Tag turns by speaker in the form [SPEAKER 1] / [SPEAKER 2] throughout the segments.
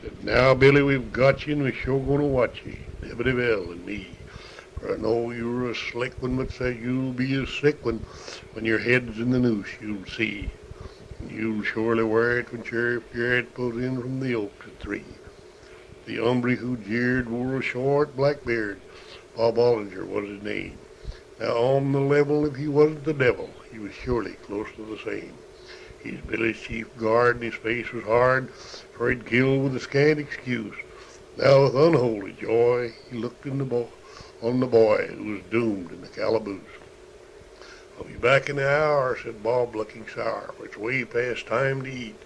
[SPEAKER 1] Said, now, Billy, we've got you, and we're sure going to watch you, Liberty Bell and me. For I know you're a slick one, but say you'll be a sick one when your head's in the noose, you'll see. And you'll surely wear it when Sheriff Garrett pulls in from the Oaks at 3. The hombre who jeered wore a short black beard. Bob Ollinger was his name. Now, on the level, if he wasn't the devil, he was surely close to the same. He's Billy's chief guard, and his face was hard, for he'd killed with a scant excuse. Now, with unholy joy, he looked on the boy who was doomed in the calaboose. I'll be back in an hour, said Bob, looking sour, for it's way past time to eat.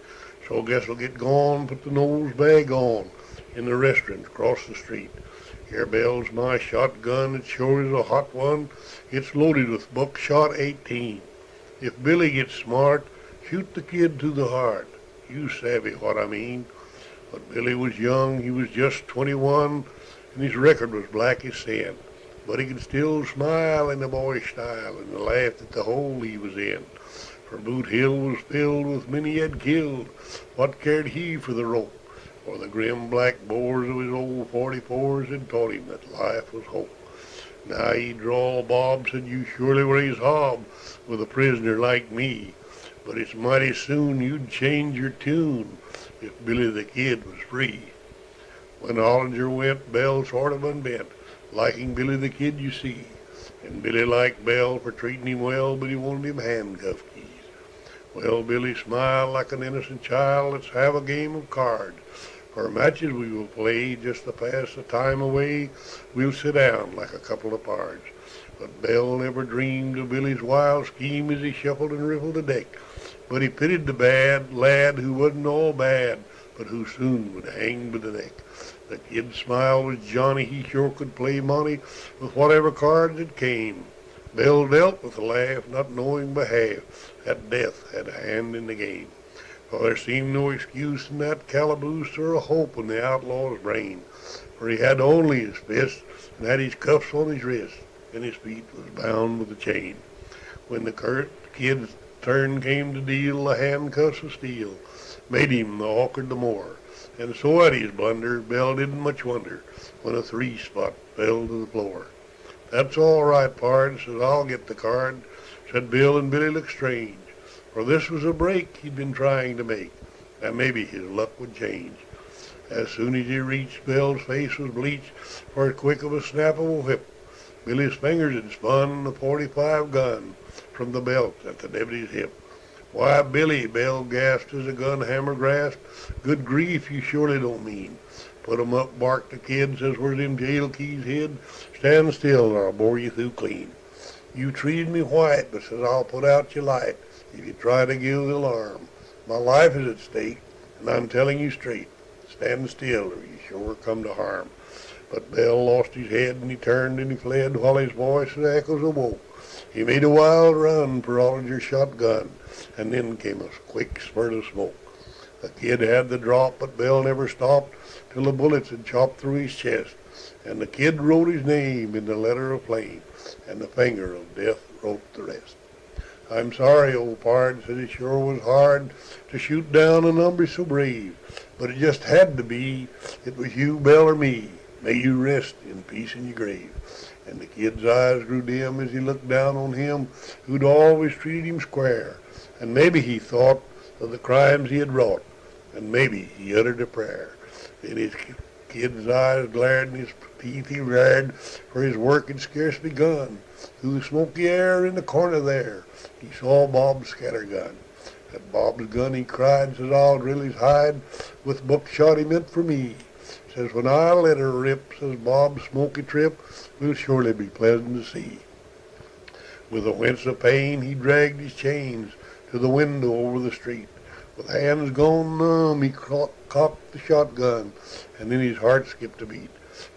[SPEAKER 1] So I guess I'll get gone, put the nose bag on, in the restaurant across the street. Here, Bell's my shotgun, it sure is a hot one. It's loaded with buckshot 18. If Billy gets smart, shoot the kid to the heart. You savvy what I mean. But Billy was young, he was just 21, and his record was black as sin. But he could still smile in a boyish style and laugh at the hole he was in. For Boot Hill was filled with men he had killed. What cared he for the rope? For the grim black bores of his old 44s had taught him that life was hope. Now he'd drawl Bob, said you surely were his hob with a prisoner like me. But it's mighty soon you'd change your tune if Billy the Kid was free. When Ollinger went, Bell sort of unbent, liking Billy the Kid, you see. And Billy liked Bell for treating him well, but he wanted him handcuff keys. Well, Billy smiled like an innocent child. Let's have a game of cards. For matches we will play, just to pass the time away, we'll sit down like a couple of pards. But Bell never dreamed of Billy's wild scheme as he shuffled and riffled the deck. But he pitied the bad lad who wasn't all bad, but who soon would hang by the neck. The Kid's smile was Johnny, he sure could play money with whatever cards that came. Bell dealt with a laugh, not knowing by half that death had a hand in the game. For there seemed no excuse in that calaboose or a hope in the outlaw's brain. For he had only his fists and had his cuffs on his wrists, and his feet was bound with a chain. When the Kid's turn came to deal, the handcuffs of steel made him the awkward the more. And so at his blunder, Bell didn't much wonder when a 3-spot fell to the floor. That's all right, pard, says I'll get the card, said Bill, and Billy looked strange. For this was a break he'd been trying to make, and maybe his luck would change. As soon as he reached, Bell's face was bleached for as quick of a snap of a whip. Billy's fingers had spun the .45 gun from the belt at the deputy's hip. Why, Billy, Bell gasped as a gun hammer grasped. Good grief, you surely don't mean. Put 'em up, barked the Kid, says where's them jail keys hid? Stand still or I'll bore you through clean. You treated me white, but says I'll put out your light if you try to give the alarm. My life is at stake, and I'm telling you straight, stand still or you sure come to harm. But Bell lost his head and he turned and he fled while his voice was echoes of woe. He made a wild run for Ollinger's shotgun, and then came a quick spurt of smoke. The Kid had the drop, but Bell never stopped till the bullets had chopped through his chest. And the Kid wrote his name in the letter of flame, and the finger of death wrote the rest. I'm sorry, old pard, said it sure was hard to shoot down a number so brave, but it just had to be. It was you, Bell, or me. May you rest in peace in your grave. And the Kid's eyes grew dim as he looked down on him who'd always treated him square. And maybe he thought of the crimes he had wrought, and maybe he uttered a prayer. Then his Kid's eyes glared and his teeth he rared, for his work had scarce begun. Through the smoky air in the corner there, he saw Bob's scattergun. At Bob's gun he cried, says I'll drill his hide with buckshot he meant for me. Says when I let her rip, says Bob's smoky trip will surely be pleasant to see. With a wince of pain he dragged his chains to the window over the street. With hands gone numb, he cocked the shotgun, and then his heart skipped a beat.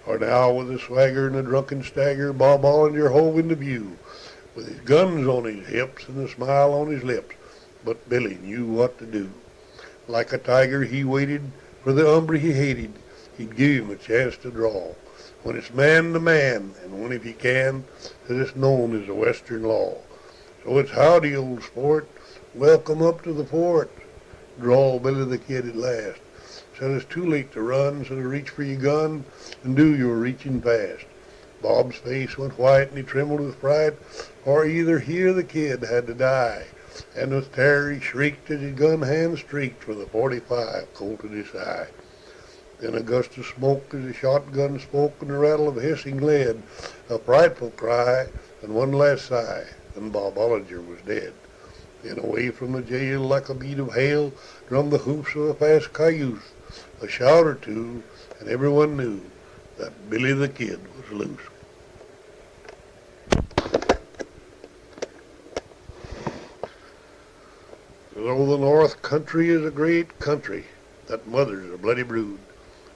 [SPEAKER 1] For now, with a swagger and a drunken stagger, Bob Ollinger hove into view, with his guns on his hips and a smile on his lips. But Billy knew what to do. Like a tiger, he waited for the hombre he hated. He'd give him a chance to draw. When it's man to man, and when if he can, that it's known as a Western law. So it's howdy, old sport, welcome up to the fort, drawled Billy the Kid at last. Said it's too late to run, so to reach for your gun and do your reaching fast. Bob's face went white and he trembled with fright, for either he or the kid had to die. And with terror he shrieked as his gun hand streaked for the 45 Colt at his side. Then a gust of smoke as the shotgun spoke and the rattle of hissing lead, a frightful cry and one last sigh, and Bob Ollinger was dead. Then away from the jail like a beat of hail drummed the hoofs of a fast cayuse. A shout or two, and everyone knew that Billy the Kid was loose. Though the North Country is a great country that mothers a bloody brood,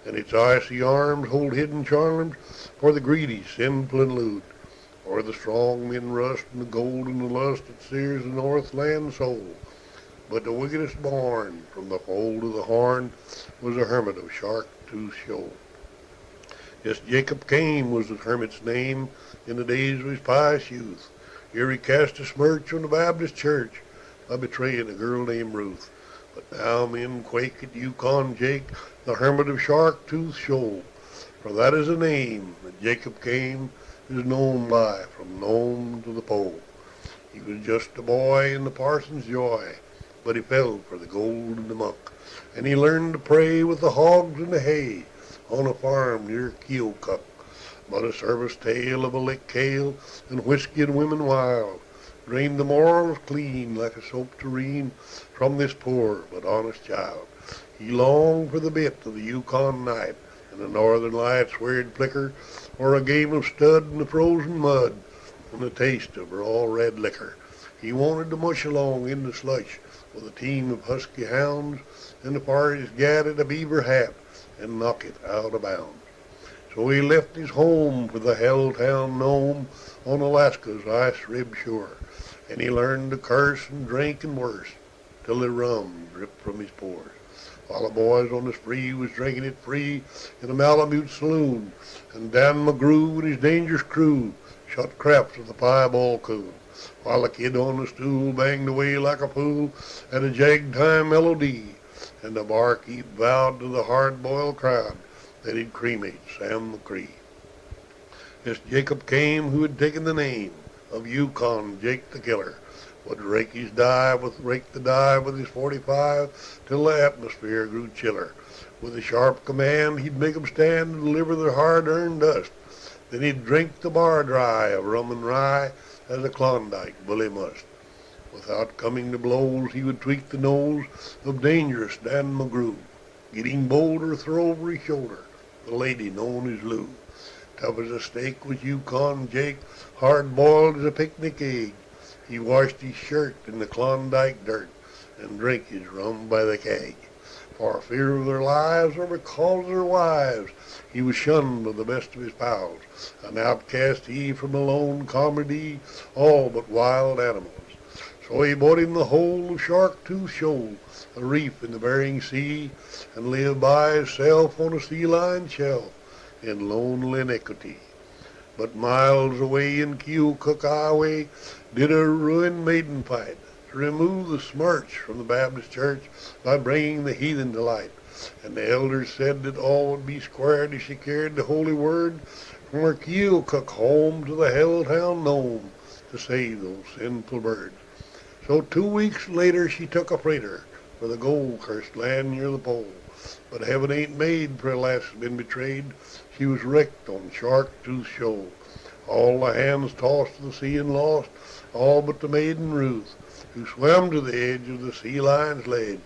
[SPEAKER 1] and its icy arms hold hidden charms for the greedy, sinful, and lewd, or the strong men rust and the gold and the lust that sears the Northland soul. But the wickedest born from the fold of the Horn was a hermit of Shark-Tooth Shoal. Yes, Jacob Kane was the hermit's name in the days of his pious youth. Here he cast a smirch on the Baptist church by betraying a girl named Ruth. But now men quake at Yukon Jake, the hermit of Shark-Tooth Shoal, for that is the name that Jacob Kane is known by from Nome to the Pole. He was just a boy in the parson's joy, but he fell for the gold and the muck, and he learned to pray with the hogs and the hay on a farm near Keokuk. But a service tale of a lick kale and whiskey and women wild drained the morals clean like a soap tureen from this poor but honest child. He longed for the bit of the Yukon night and the northern lights weird flicker, or a game of stud in the frozen mud and the taste of raw red liquor. He wanted to mush along in the slush with a team of husky hounds and to fire his gat at a beaver hat and knock it out of bounds. So he left his home for the hell town Nome on Alaska's ice-ribbed shore, and he learned to curse and drink and worse till the rum dripped from his pores, while the boys on the spree was drinking it free in a Malamute saloon, and Dan McGrew and his dangerous crew shot craps with a piebald coon, while the kid on the stool banged away like a fool at a jag-time melody, and the barkeep vowed to the hard-boiled crowd that he'd cremate Sam McCree. This Jacob Kane, who had taken the name of Yukon Jake the Killer, would rake the dive with his 45 till the atmosphere grew chiller. With a sharp command, he'd make 'em stand and deliver their hard-earned dust. Then he'd drink the bar dry of rum and rye as a Klondike bully must. Without coming to blows, he would tweak the nose of dangerous Dan McGrew, getting bolder throw over his shoulder the lady known as Lou. Tough as a steak was Yukon Jake, hard-boiled as a picnic egg. He washed his shirt in the Klondike dirt and drank his rum by the keg. For fear of their lives or because of their wives, he was shunned by the best of his pals, an outcast he from a lone comedy, all but wild animals. So he bought him the whole of Shark-Tooth Shoal, a reef in the Bering Sea, and lived by himself on a sea-line shelf in lonely iniquity. But miles away in Keokuk, Iowa, did a ruined maiden fight to remove the smirch from the Baptist church by bringing the heathen to light. And the elders said that all would be squared as she carried the holy word from her Keokuk home to the hell town Nome to save those sinful birds. So 2 weeks later she took a freighter for the gold-cursed land near the pole. But heaven ain't made for a lass that's been betrayed. She was wrecked on Shark-Tooth Shoal. All the hands tossed to the sea and lost, all but the maiden Ruth, who swam to the edge of the sea lion's ledge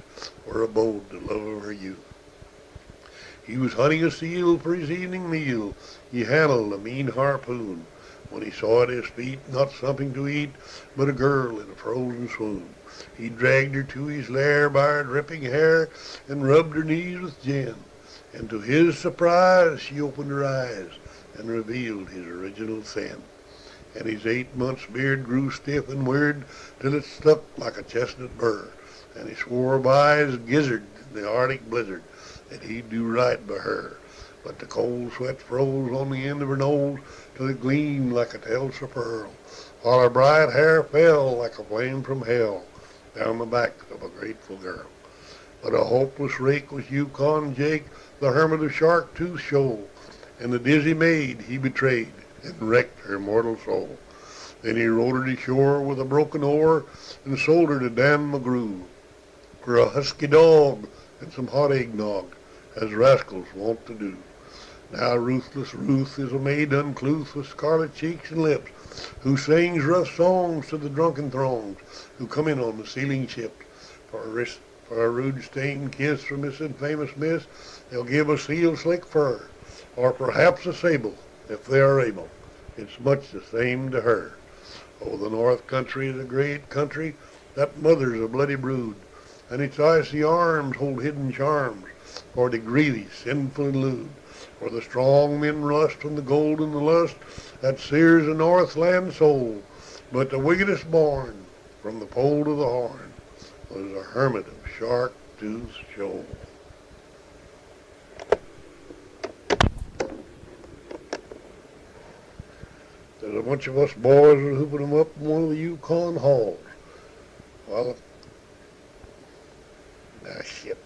[SPEAKER 1] where abode the love of her youth. He was hunting a seal for his evening meal. He handled a mean harpoon. When he saw at his feet not something to eat, but a girl in a frozen swoon, he dragged her to his lair by her dripping hair and rubbed her knees with gin. And to his surprise, she opened her eyes and revealed his original sin. And his 8 months' beard grew stiff and weird till it stuck like a chestnut burr. And he swore by his gizzard in the Arctic blizzard that he'd do right by her. But the cold sweat froze on the end of her nose till it gleamed like a Telstra pearl, while her bright hair fell like a flame from hell down the back of a grateful girl. But a hopeless rake was Yukon Jake, the hermit of Shark Tooth Shoal, and the dizzy maid he betrayed and wrecked her mortal soul. Then he rowed her to shore with a broken oar and sold her to Dan McGrew for a husky dog and some hot eggnog, as rascals wont to do. Now ruthless Ruth is a maid uncouth with scarlet cheeks and lips, who sings rough songs to the drunken throngs who come in on the sealing ships. For a rude-stained kiss from this infamous miss, they'll give a seal slick fur, or perhaps a sable, if they are able. It's much the same to her. Oh, the North Country is a great country that mothers a bloody brood, and its icy arms hold hidden charms for the greedy, sinful, and lewd. For the strong men rust from the gold and the lust that sears the Northland soul, but the wickedest born from the pole to the horn was a hermit of Shark Tooth Shoal. There's a bunch of us boys were hooping them up in one of the Yukon halls. Well, shit.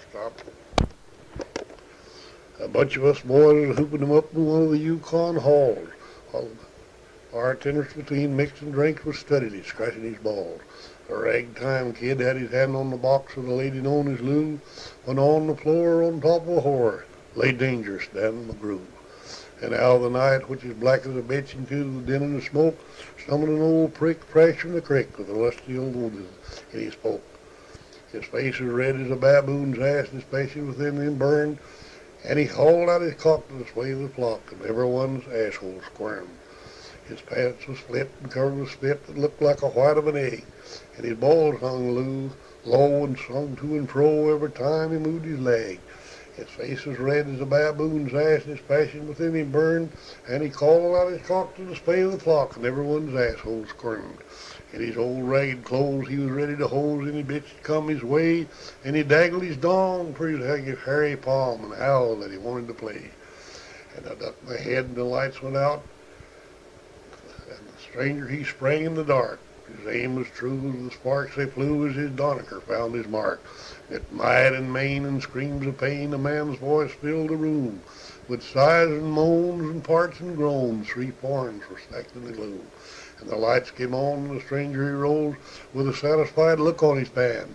[SPEAKER 1] Stop. A bunch of us boys were hooping them up in one of the Yukon halls. While the bartenders between mixing drinks was steadily scratching his balls. A ragtime kid had his hand on the box of the lady known as Lou, when on the floor on top of a whore lay dangerous Dan McGrew. And out of the night, which is black as a bitch, into the din and the smoke, stumbled an old prick fresh from the creek with a lusty old wood in his poke. His face was red as a baboon's ass, and his passion within him burned, and he hauled out his cock to sway the flock, and everyone's asshole squirmed. His pants was split and covered with spit that looked like a white of an egg, and his balls hung low and swung to and fro every time he moved his leg. His face was red as a baboon's ass, and his passion within him burned, and he called out his cock to the sway of the flock, and everyone's asshole squirmed. In his old ragged clothes he was ready to hose any bitch that come his way, and he dangled his dong for his hairy palm and howled that he wanted to play. And I ducked my head and the lights went out, and the stranger he sprang in the dark. His aim was true as the sparks they flew as his donaker found his mark. With might and main and screams of pain, a man's voice filled the room. With sighs and moans and parts and groans, 3 forms were stacked in the gloom. And the lights came on, and the stranger he rose with a satisfied look on his pan.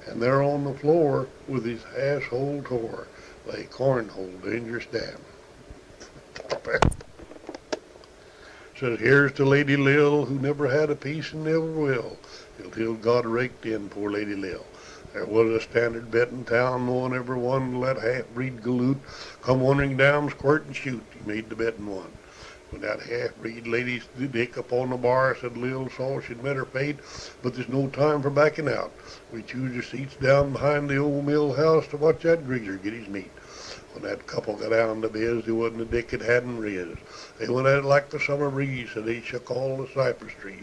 [SPEAKER 1] And there on the floor, with his asshole tore, lay Cornhole Dangerous Dan. Says, here's to Lady Lil, who never had a piece and never will, till God raked in poor Lady Lil. There was a standard bet in town, no one ever won to let half-breed galoot come wandering down, squirt and shoot. He made the bet and won. When that half-breed lady dick up on the bar, said Lil saw she'd met her fate, but there's no time for backing out. We choose your seats down behind the old mill house to watch that greaser get his meat. When that couple got down to biz, there wasn't a dick it hadn't riz. They went at it like the summer breeze, so they shook all the cypress trees.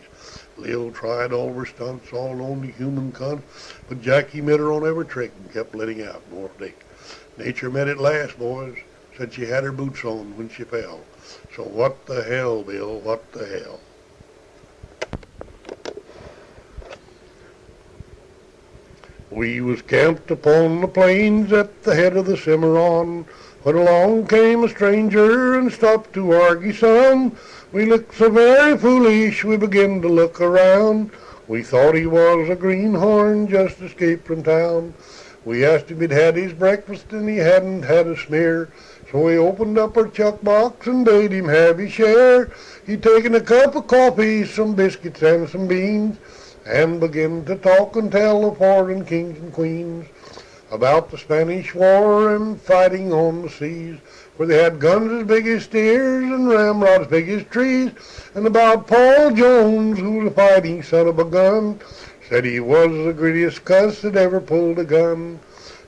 [SPEAKER 1] Lil tried all her stunts, all known to human cunt, but Jackie met her on every trick and kept letting out more dick. Nature met at last, boys, said she had her boots on when she fell. So what the hell, Bill, what the hell? We was camped upon the plains at the head of the Cimarron, when along came a stranger and stopped to argue some. We looked so very foolish, we began to look around. We thought he was a greenhorn just escaped from town. We asked him if he'd had his breakfast, and he hadn't had a smear. So we opened up our chuck box and bade him have his share. He'd taken a cup of coffee, some biscuits and some beans, and began to talk and tell of foreign kings and queens, about the Spanish War and fighting on the seas, where they had guns as big as steers and ramrods as big as trees, and about Paul Jones, who was a fighting son of a gun, said he was the greediest cuss that ever pulled a gun.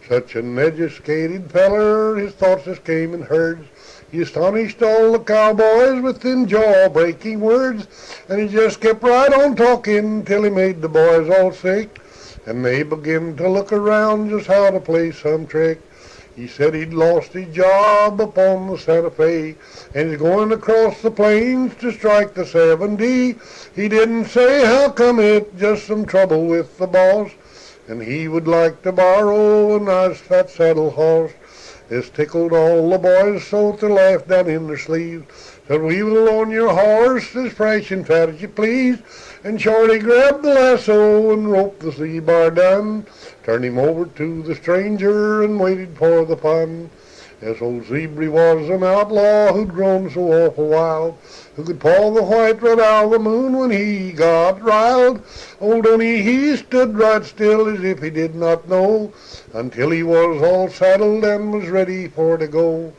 [SPEAKER 1] Such an educated feller, his thoughts just came in herds. He astonished all the cowboys with them jaw-breaking words, and he just kept right on talking till he made the boys all sick, and they began to look around just how to play some trick. He said he'd lost his job upon the Santa Fe and he's going across the plains to strike the 70. He didn't say how come it, just some trouble with the boss, and he would like to borrow a nice fat saddle horse. This tickled all the boys so they laughed down in their sleeves. Said, we will loan your horse as fresh and fat as you please. And Shorty grabbed the lasso and roped the Z-bar down, turned him over to the stranger and waited for the fun. Yes, old Zebra was an outlaw who'd grown so awful wild, who could paw the white red out of the moon when he got riled. Old Dunny, he stood right still as if he did not know, until he was all saddled and was ready for to go.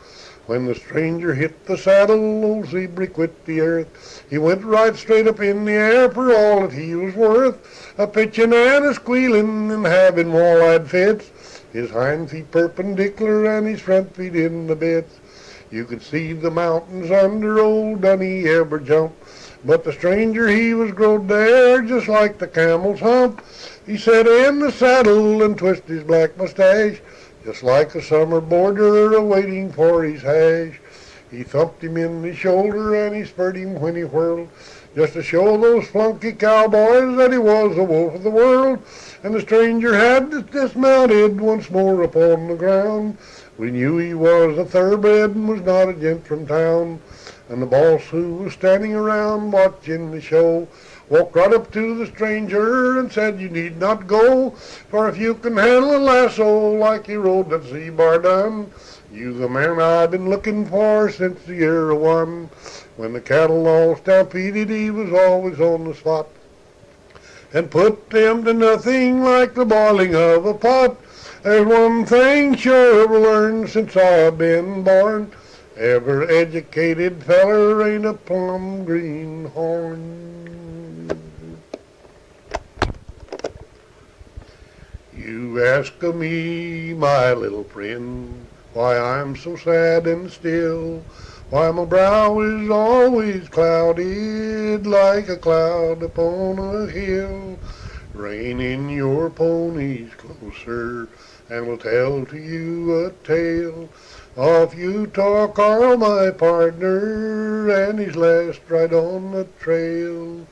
[SPEAKER 1] When the stranger hit the saddle, old Zebra quit the earth. He went right straight up in the air for all that he was worth, a pitching and a squealing and having wall-eyed fits, his hind feet perpendicular and his front feet in the bits. You could see the mountains under old Dunny ever jump, but the stranger he was growed there just like the camel's hump. He sat in the saddle and twisted his black mustache, just like a summer boarder awaiting for his hash. He thumped him in the shoulder and he spurred him when he whirled, just to show those flunky cowboys that he was the wolf of the world. And the stranger had dismounted once more upon the ground. We knew he was a thoroughbred and was not a gent from town. And the boss who was standing around watching the show walked right up to the stranger and said, you need not go, for if you can handle a lasso like you rode that Z-bar done, you the man I've been looking for since the year of one. When the cattle all stampeded, he was always on the spot, and put them to nothing like the boiling of a pot. There's one thing sure I've learned since I've been born, every educated feller ain't a plum greenhorn. You ask of me, my little friend, why I'm so sad and still, why my brow is always clouded like a cloud upon a hill. Rein in your ponies closer, and we'll tell to you a tale. Off you talk, Carl, my partner, and he's last right on the trail.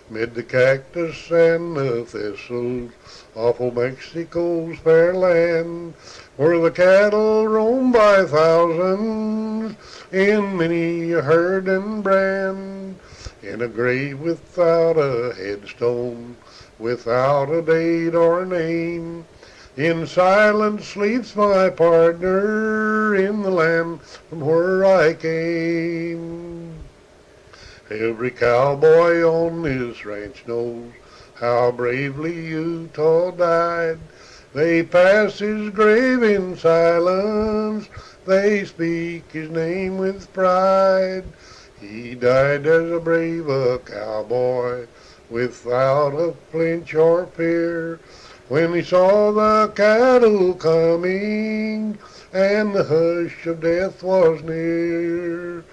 [SPEAKER 1] Mid the cactus and the thistles, awful Mexico's fair land, where the cattle roam by thousands in many a herd and brand. In a grave without a headstone, without a date or a name, in silence sleeps my partner in the land from where I came. Every cowboy on this ranch knows how bravely Utah died. They pass his grave in silence, they speak his name with pride. He died as a brave a cowboy, without a flinch or fear, when he saw the cattle coming and the hush of death was near.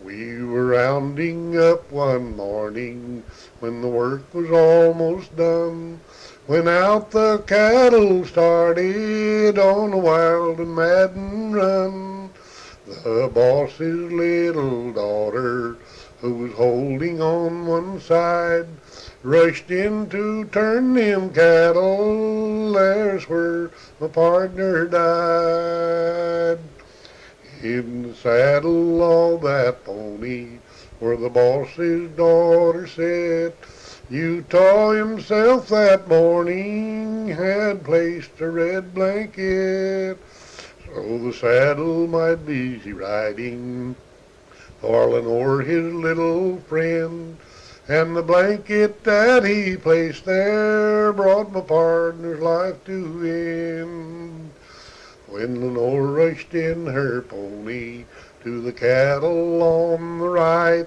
[SPEAKER 1] We were rounding up one morning when the work was almost done, when out the cattle started on a wild and maddened run. The boss's little daughter, who was holding on one side, rushed in to turn them cattle. There's where my partner died. In the saddle of that pony, where the boss's daughter sat, Utah himself that morning had placed a red blanket, so the saddle might be easy riding, falling o'er his little friend. And the blanket that he placed there brought my partner's life to end. When Lenore rushed in her pony to the cattle on the right,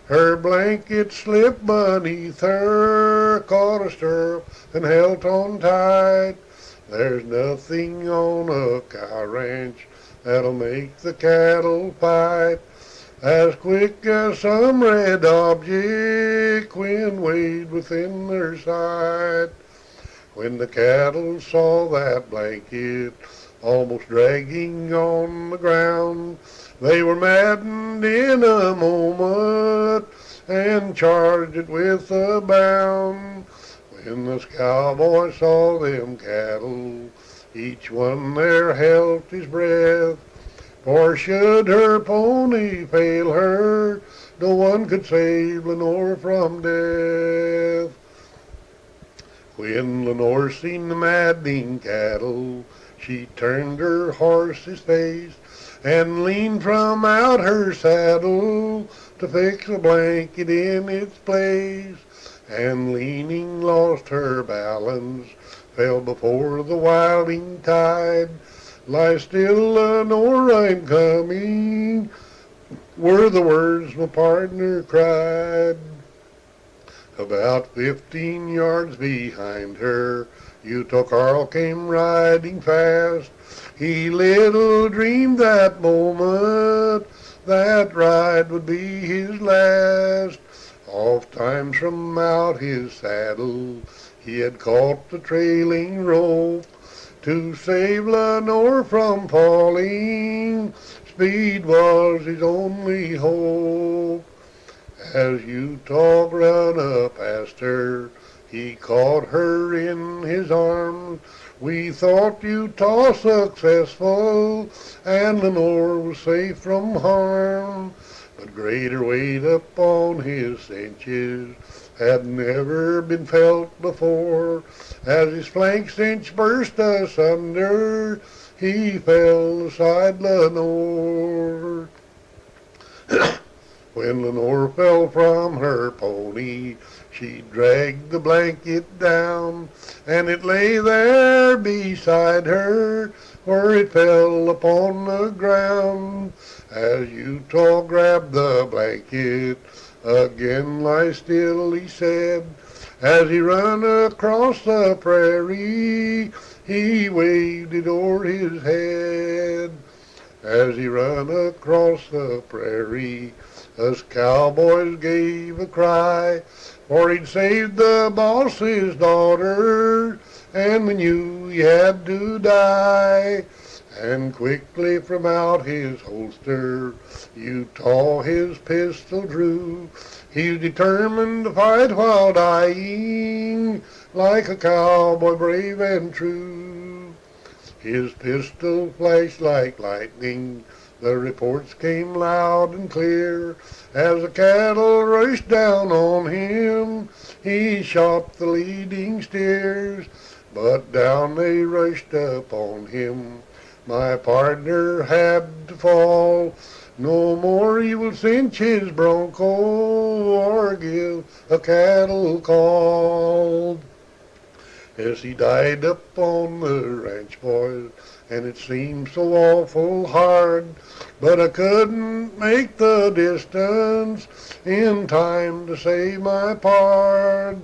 [SPEAKER 1] her blanket slipped beneath her, caught a stirrup and held on tight. There's nothing on a cow ranch that'll make the cattle fight as quick as some red object when weighed within their sight. When the cattle saw that blanket almost dragging on the ground. They were maddened in a moment and charged it with a bound. When the cowboy saw them cattle, each one there held his breath. For should her pony fail her, no one could save Lenore from death. When Lenore seen the maddening cattle, she turned her horse's face and leaned from out her saddle to fix a blanket in its place. And leaning lost her balance, fell before the wilding tide. Lie still, Lenore, I'm coming, were the words my partner cried. About 15 yards behind her, Utah Carl came riding fast. He little dreamed that moment that ride would be his last. Oft times from out his saddle he had caught the trailing rope to save Lenore from falling. Speed was his only hope. As Utah run up past her, he caught her in his arms. We thought Utah successful, and Lenore was safe from harm. But greater weight upon his cinches had never been felt before. As his flank cinch burst asunder, he fell beside Lenore. When Lenore fell from her pony, she dragged the blanket down, and it lay there beside her, where it fell upon the ground. As Utah grabbed the blanket, again lie still, he said. As he run across the prairie, he waved it o'er his head. As he run across the prairie, us cowboys gave a cry, for he'd saved the boss's daughter, and we knew he had to die. And quickly from out his holster, Utah his pistol drew. He's determined to fight while dying, like a cowboy brave and true. His pistol flashed like lightning, the reports came loud and clear. As the cattle rushed down on him, he shot the leading steers. But down they rushed upon him, my partner had to fall. No more he will cinch his bronco or give a cattle call. As he died up on the ranch, boys, and it seemed so awful hard, but I couldn't make the distance in time to save my pard.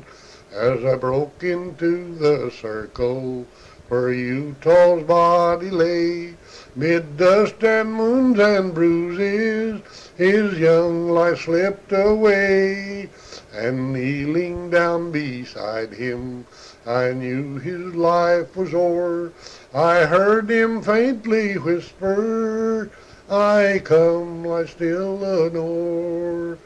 [SPEAKER 1] As I broke into the circle where Utah's body lay, mid dust and wounds and bruises, his young life slipped away. And kneeling down beside him, I knew his life was o'er. I heard him faintly whisper, I come, lie still, Lenore.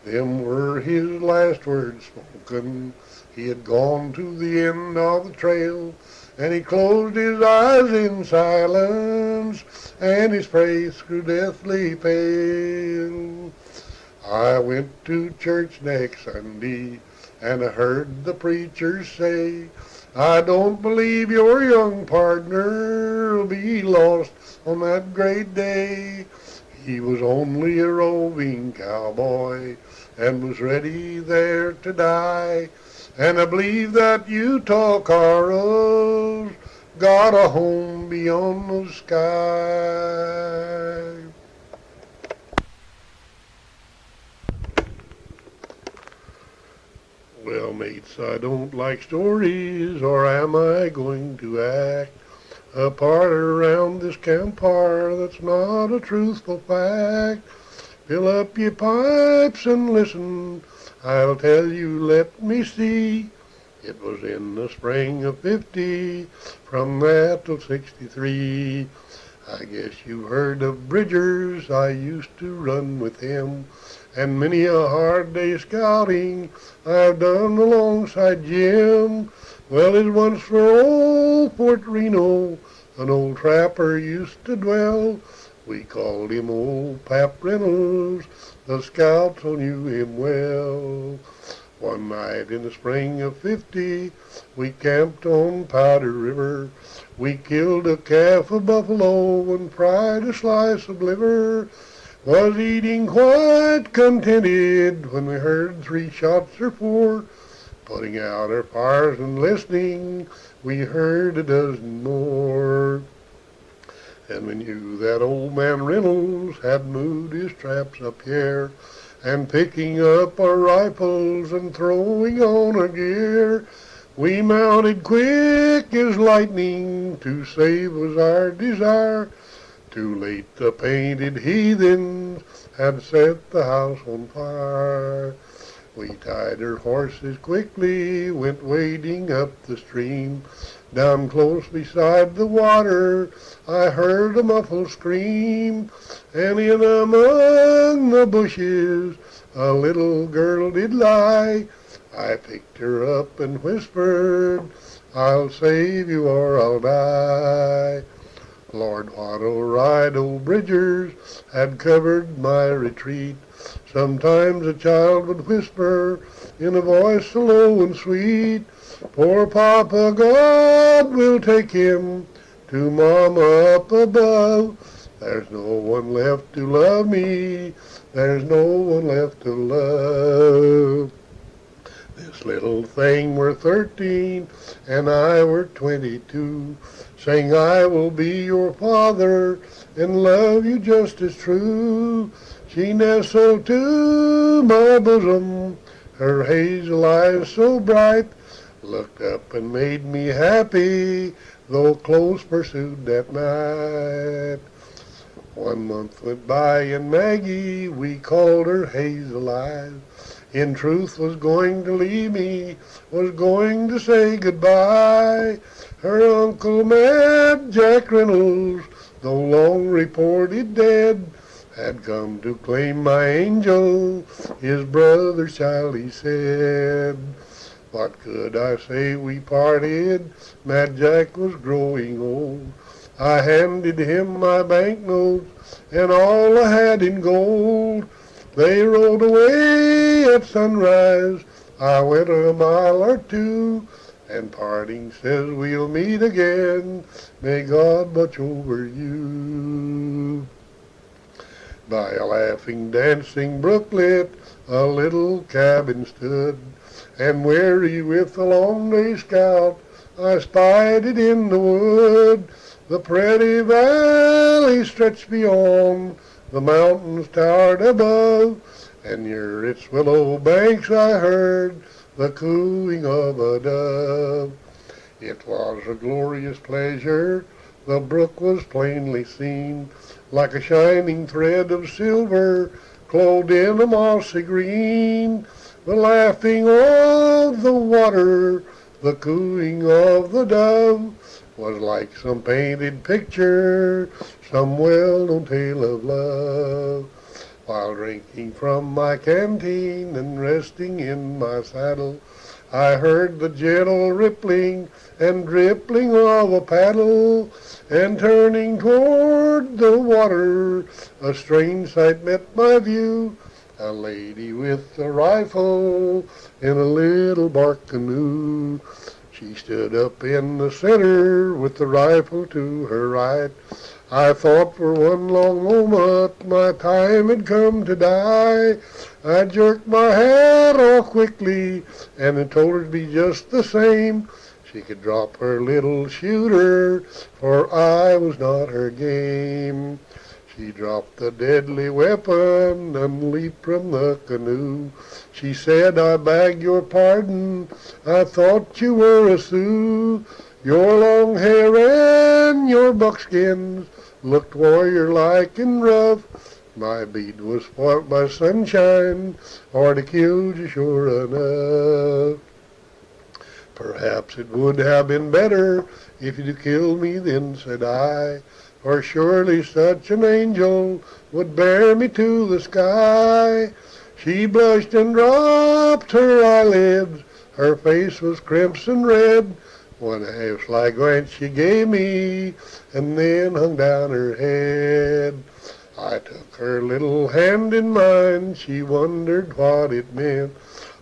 [SPEAKER 1] Them were his last words spoken. He had gone to the end of the trail, and he closed his eyes in silence, and his face grew deathly pale. I went to church next Sunday, and I heard the preacher say, I don't believe your young partner will be lost on that great day. He was only a roving cowboy and was ready there to die. And I believe that Utah Carl's got a home beyond the sky. Well, mates, I don't like stories, or am I going to act a part around this campfire that's not a truthful fact? Fill up your pipes and listen, I'll tell you, let me see. It was in the spring of '50, from that till '63. I guess you heard of Bridgers, I used to run with him, and many a hard day scouting I've done alongside Jim. Well, it once for old Fort Reno, an old trapper used to dwell. We called him Old Pap Reynolds, the scouts all knew him well. One night in the spring of '50, we camped on Powder River. We killed a calf of buffalo and fried a slice of liver. Was eating quite contented when we heard 3 shots or 4. Putting out our fires and listening, we heard a dozen more. And we knew that old man Reynolds had moved his traps up here, and picking up our rifles and throwing on our gear, we mounted quick as lightning, to save was our desire. Too late the painted heathens had set the house on fire. We tied our horses quickly, went wading up the stream. Down close beside the water, I heard a muffled scream, and in among the bushes a little girl did lie. I picked her up and whispered, I'll save you or I'll die. Lord, what a ride old Bridgers had covered my retreat. Sometimes a child would whisper in a voice so low and sweet, poor Papa, God will take him to Mama up above. There's no one left to love me, there's no one left to love. This little thing were 13 and I were 22, saying I will be your father and love you just as true. She nestled to my bosom, her hazel eyes so bright, looked up and made me happy, though close pursued that night. 1 month went by and Maggie, we called her Hazel Eyes, in truth was going to leave me, was going to say goodbye. Her uncle Mad Jack Reynolds, though long reported dead, had come to claim my angel, his brother's child, he said. What could I say, we parted, Mad Jack was growing old. I handed him my banknotes and all I had in gold. They rolled away at sunrise, I went a mile or 2, and parting says we'll meet again, may God watch over you. By a laughing, dancing brooklet, a little cabin stood, and weary with the long day's scout, I spied it in the wood. The pretty valley stretched beyond, the mountains towered above, and near its willow banks I heard the cooing of a dove. It was a glorious pleasure, the brook was plainly seen, like a shining thread of silver, clothed in a mossy green. The laughing of the water, the cooing of the dove, was like some painted picture, some well-known tale of love. While drinking from my canteen and resting in my saddle, I heard the gentle rippling and dripping of a paddle, and turning toward the water, a strange sight met my view, a lady with a rifle in a little bark canoe. She stood up in the center with the rifle to her right. I thought for one long moment my time had come to die. I jerked my hat off quickly and told her to be just the same. She could drop her little shooter, for I was not her game. She dropped the deadly weapon and leaped from the canoe. She said, I beg your pardon, I thought you were a Sioux. Your long hair and your buckskins looked warrior-like and rough. My bead was fought by sunshine, or to kill you sure enough. Perhaps it would have been better if you'd killed me then, said I, for surely such an angel would bear me to the sky. She blushed and dropped her eyelids, her face was crimson red. One half-sly glance she gave me, and then hung down her head. I took her little hand in mine, she wondered what it meant,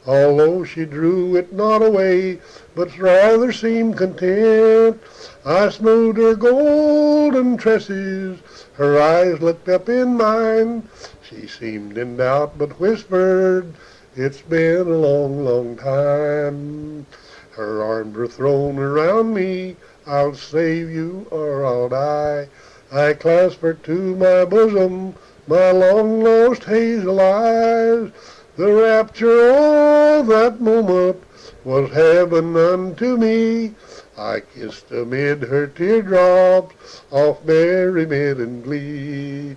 [SPEAKER 1] although she drew it not away, but rather seemed content. I smoothed her golden tresses, her eyes looked up in mine. She seemed in doubt, but whispered, it's been a long, long time. Her arms were thrown around me, I'll save you or I'll die. I clasped her to my bosom, my long-lost hazel eyes. The rapture of that moment was heaven unto me. I kissed amid her teardrops of merriment and glee.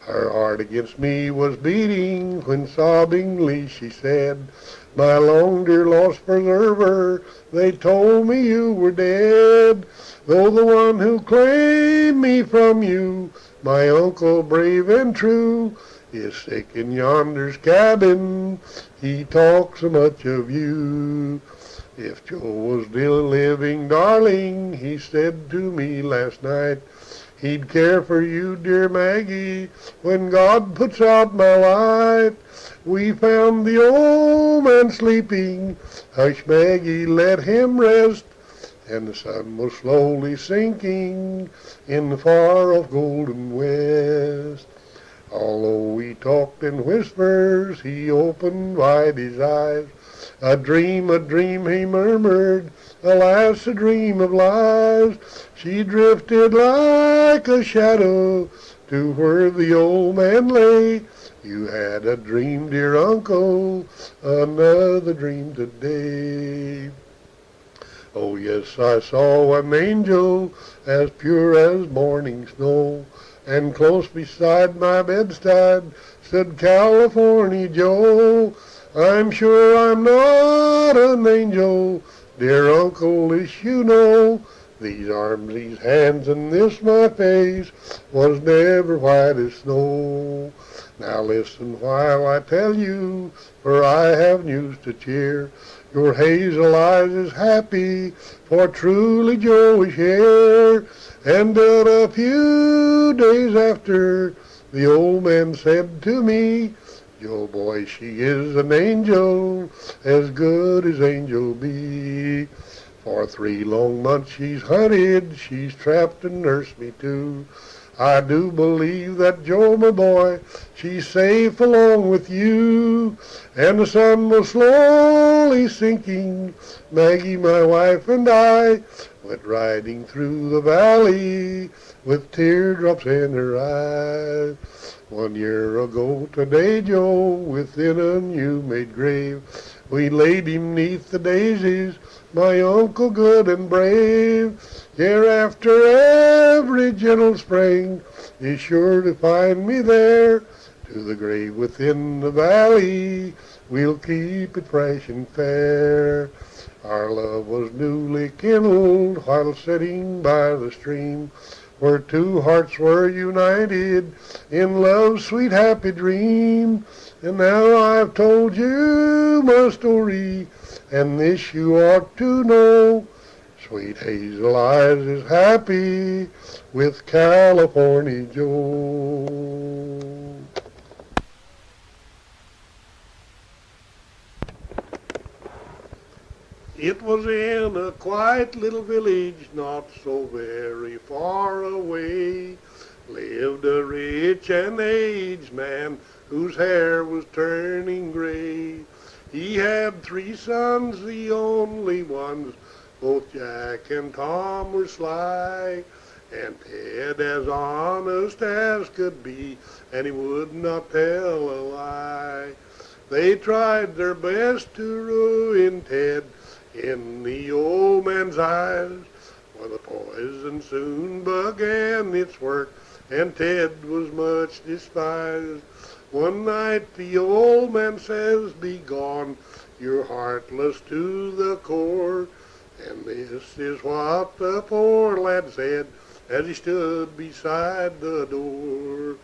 [SPEAKER 1] Her heart against me was beating when sobbingly she said, my long dear lost preserver, they told me you were dead. Though the one who claimed me from you, my uncle brave and true, is sick in yonder's cabin, he talks so much of you. If Joe was still living, darling, he said to me last night, he'd care for you, dear Maggie, when God puts out my light. We found the old man sleeping, hush Maggie, let him rest, and the sun was slowly sinking in the far-off golden west. Although we talked in whispers, he opened wide his eyes. A dream, he murmured, alas, a dream of lies. She drifted like a shadow to where the old man lay. You had a dream, dear uncle, another dream today. Oh yes, I saw an angel as pure as morning snow, and close beside my bedside stood California Joe. I'm sure I'm not an angel, dear uncle, this you know. These arms, these hands, and this my face was never white as snow. Now listen while I tell you, for I have news to cheer. Your hazel eyes is happy, for truly Joe is here. And a few days after, the old man said to me, Joe boy, she is an angel, as good as angel be. For 3 long months she's hunted, she's trapped and nursed me too. I do believe that Joe, my boy, she's safe along with you. And the sun was slowly sinking, Maggie, my wife, and I went riding through the valley with teardrops in her eyes. 1 year ago today, Joe, within a new-made grave, we laid him 'neath the daisies, my uncle good and brave. Hereafter every gentle spring is sure to find me there. To the grave within the valley, we'll keep it fresh and fair. Our love was newly kindled while sitting by the stream, where 2 hearts were united in love's sweet happy dream. And now I've told you my story, and this you ought to know. Sweet Hazel Eyes is happy with California Joe. It was in a quiet little village not so very far away, lived a rich and aged man whose hair was turning gray. He had 3 sons, the only ones, both Jack and Tom were sly, and Ted as honest as could be, and he would not tell a lie. They tried their best to ruin Ted in the old man's eyes, for the poison soon began its work, and Ted was much despised. One night the old man says, "Be gone, you're heartless to the core. And this is what the poor lad said as he stood beside the door.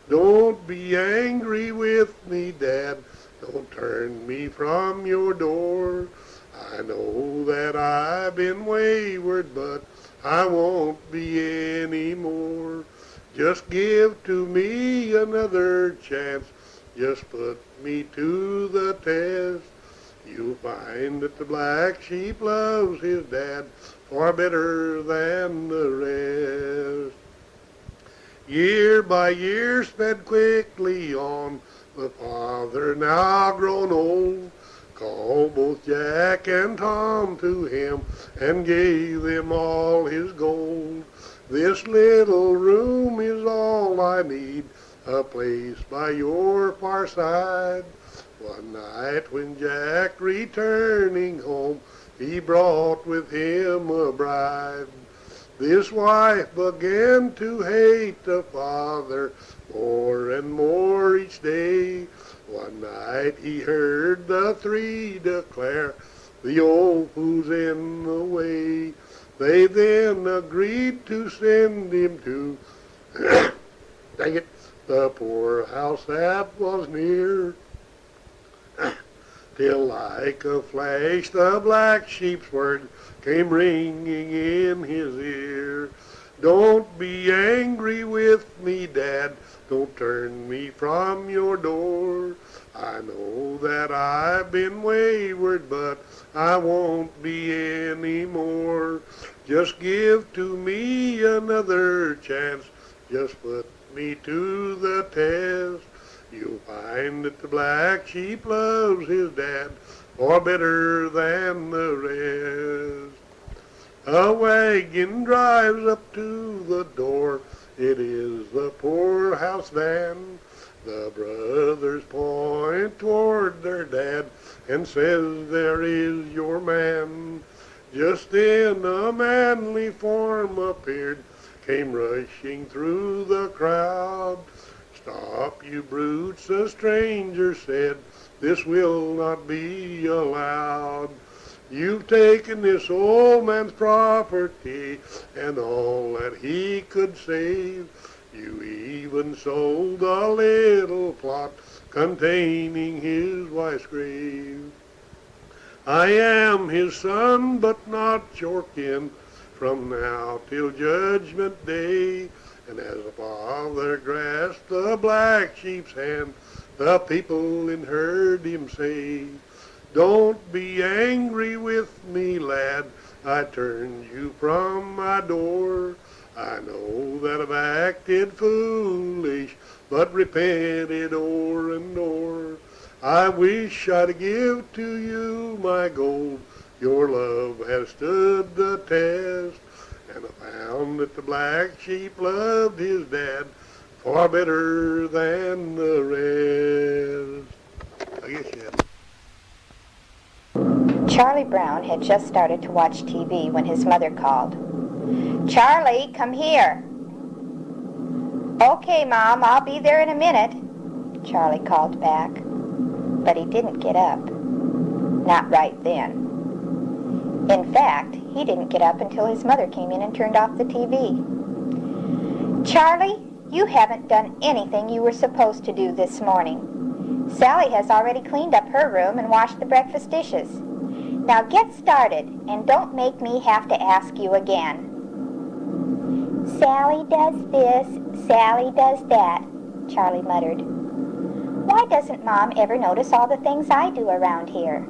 [SPEAKER 1] Don't be angry with me, Dad. Don't turn me from your door. I know that I've been wayward, but I won't be any more. Just give to me another chance. Just put me to the test. You'll find that the black sheep loves his dad far better than the rest. Year by year sped quickly on. The father, now grown old, called both Jack and Tom to him and gave them all his gold. This little room is all I need, a place by your far side. One night when Jack returning home, he brought with him a bride. This wife began to hate the father more and more each day. One night he heard the three declare, the old fool's in the way. They then agreed to send him to, dang it, the poorhouse that was near. Till like a flash the black sheep's word came ringing in his ear. Don't be angry with me, Dad. Don't turn me from your door. I know that I've been wayward, but I won't be any more. Just give to me another chance. Just put me to the test. You'll find that the black sheep loves his dad far better than the rest. A wagon drives up to the door. It is the poorhouse van. The brothers point toward their dad and says, there is your man. Just then a manly form appeared, came rushing through the crowd. Stop, you brutes, the stranger said, this will not be allowed. You've taken this old man's property and all that he could save. You even sold a little plot containing his wife's grave. I am his son, but not your kin, from now till judgment day. And as the father grasped the black sheep's hand, the people in heard him say, don't be angry with me, lad, I turned you from my door. I know that I've acted foolish, but repented o'er and o'er. I wish I'd give to you my gold, your love has stood the test. And I found that the black sheep loved his dad far better than the rest. I guess you had.
[SPEAKER 2] Charlie Brown had just started to watch TV when his mother called. Charlie, come here. Okay, Mom, I'll be there in a minute, Charlie called back. But he didn't get up. Not right then. In fact, he didn't get up until his mother came in and turned off the TV. Charlie, you haven't done anything you were supposed to do this morning. Sally has already cleaned up her room and washed the breakfast dishes. Now get started, and don't make me have to ask you again. Sally does this, Sally does that, Charlie muttered. Why doesn't Mom ever notice all the things I do around here?